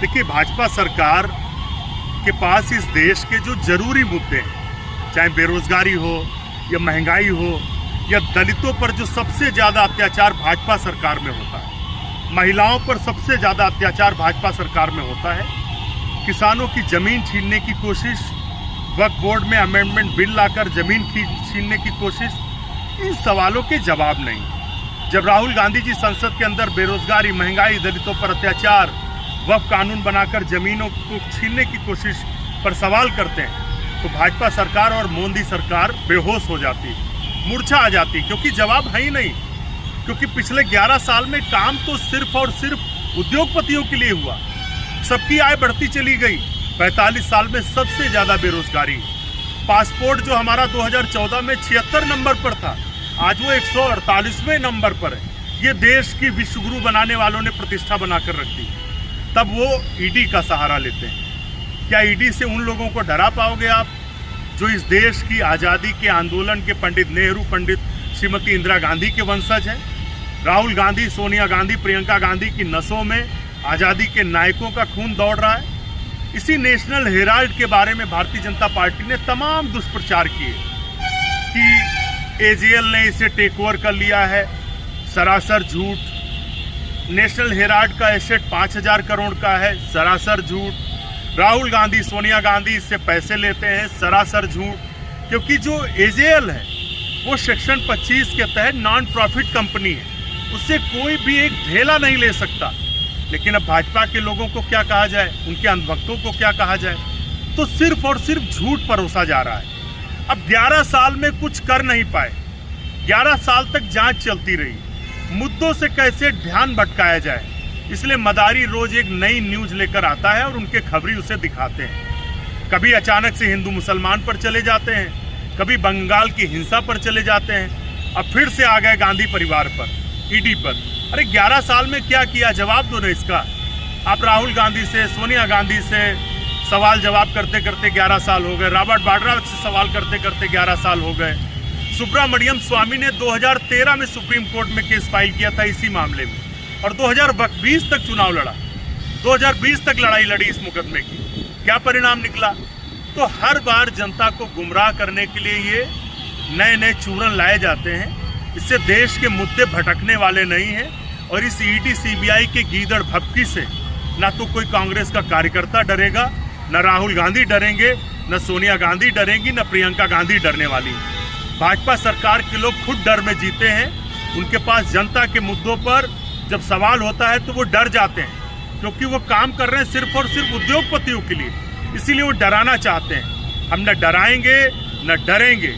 देखिए, भाजपा सरकार के पास इस देश के जो जरूरी मुद्दे हैं, चाहे बेरोजगारी हो या महंगाई हो या दलितों पर जो सबसे ज़्यादा अत्याचार भाजपा सरकार में होता है, महिलाओं पर सबसे ज़्यादा अत्याचार भाजपा सरकार में होता है, किसानों की ज़मीन छीनने की कोशिश, वक्फ बोर्ड में अमेंडमेंट बिल लाकर ज़मीन छीनने की कोशिश, इन सवालों के जवाब नहीं। जब राहुल गांधी जी संसद के अंदर बेरोजगारी, महंगाई, दलितों पर अत्याचार, वक्फ कानून बनाकर जमीनों को छीनने की कोशिश पर सवाल करते हैं तो भाजपा सरकार और मोदी सरकार बेहोश हो जाती है, मूर्छा आ जाती है, क्योंकि जवाब है ही नहीं। क्योंकि पिछले 11 साल में काम तो सिर्फ और सिर्फ उद्योगपतियों के लिए हुआ, सबकी आय बढ़ती चली गई। 45 साल में सबसे ज़्यादा बेरोजगारी। पासपोर्ट जो हमारा 2014 में 76 नंबर पर था, आज वो 148वें नंबर पर है। ये देश की विश्वगुरु बनाने वालों ने प्रतिष्ठा बनाकर रख दी। तब वो ईडी का सहारा लेते हैं। क्या ईडी से उन लोगों को डरा पाओगे आप जो इस देश की आज़ादी के आंदोलन के पंडित नेहरू, पंडित श्रीमती इंदिरा गांधी के वंशज हैं? राहुल गांधी, सोनिया गांधी, प्रियंका गांधी की नसों में आज़ादी के नायकों का खून दौड़ रहा है। इसी नेशनल हेराल्ड के बारे में भारतीय जनता पार्टी ने तमाम दुष्प्रचार किए कि एजीएल ने इसे टेक ओवर कर लिया है। सरासर झूठ। नेशनल हेराल्ड का एसेट 5000 करोड़ का है, सरासर झूठ। राहुल गांधी, सोनिया गांधी इससे पैसे लेते हैं, सरासर झूठ। क्योंकि जो एजेएल है वो सेक्शन 25 के तहत नॉन प्रॉफिट कंपनी है, उससे कोई भी एक ढेला नहीं ले सकता। लेकिन अब भाजपा के लोगों को क्या कहा जाए, उनके अंधभक्तों को क्या कहा जाए? तो सिर्फ और सिर्फ झूठ परोसा जा रहा है। अब 11 साल में कुछ कर नहीं पाए। 11 साल तक जांच चलती रही, मुद्दों से कैसे ध्यान भटकाया जाए, इसलिए मदारी रोज एक नई न्यूज लेकर आता है और उनके खबरी उसे दिखाते हैं। कभी अचानक से हिंदू मुसलमान पर चले जाते हैं, कभी बंगाल की हिंसा पर चले जाते हैं, अब फिर से आ गए गांधी परिवार पर, ईडी पर। अरे 11 साल में क्या किया, जवाब दो ना इसका। आप राहुल गांधी से, सोनिया गांधी से सवाल जवाब करते करते 11 साल हो गए। रॉबर्ट वाड्रा से सवाल करते करते 11 साल हो गए। सुब्रमण्यम स्वामी ने 2013 में सुप्रीम कोर्ट में केस फाइल किया था इसी मामले में, और 2020 तक चुनाव लड़ा, 2020 तक लड़ाई लड़ी इस मुकदमे की। क्या परिणाम निकला? तो हर बार जनता को गुमराह करने के लिए ये नए नए चूरन लाए जाते हैं। इससे देश के मुद्दे भटकने वाले नहीं हैं। और इस ईडी सीबीआई के गीदड़ भपकी से ना तो कोई कांग्रेस का कार्यकर्ता डरेगा, न राहुल गांधी डरेंगे, न सोनिया गांधी डरेंगी, न प्रियंका गांधी डरने वाली। भाजपा सरकार के लोग खुद डर में जीते हैं। उनके पास जनता के मुद्दों पर जब सवाल होता है तो वो डर जाते हैं, क्योंकि वो काम कर रहे हैं सिर्फ और सिर्फ उद्योगपतियों के लिए। इसीलिए वो डराना चाहते हैं। हम न डराएंगे न डरेंगे।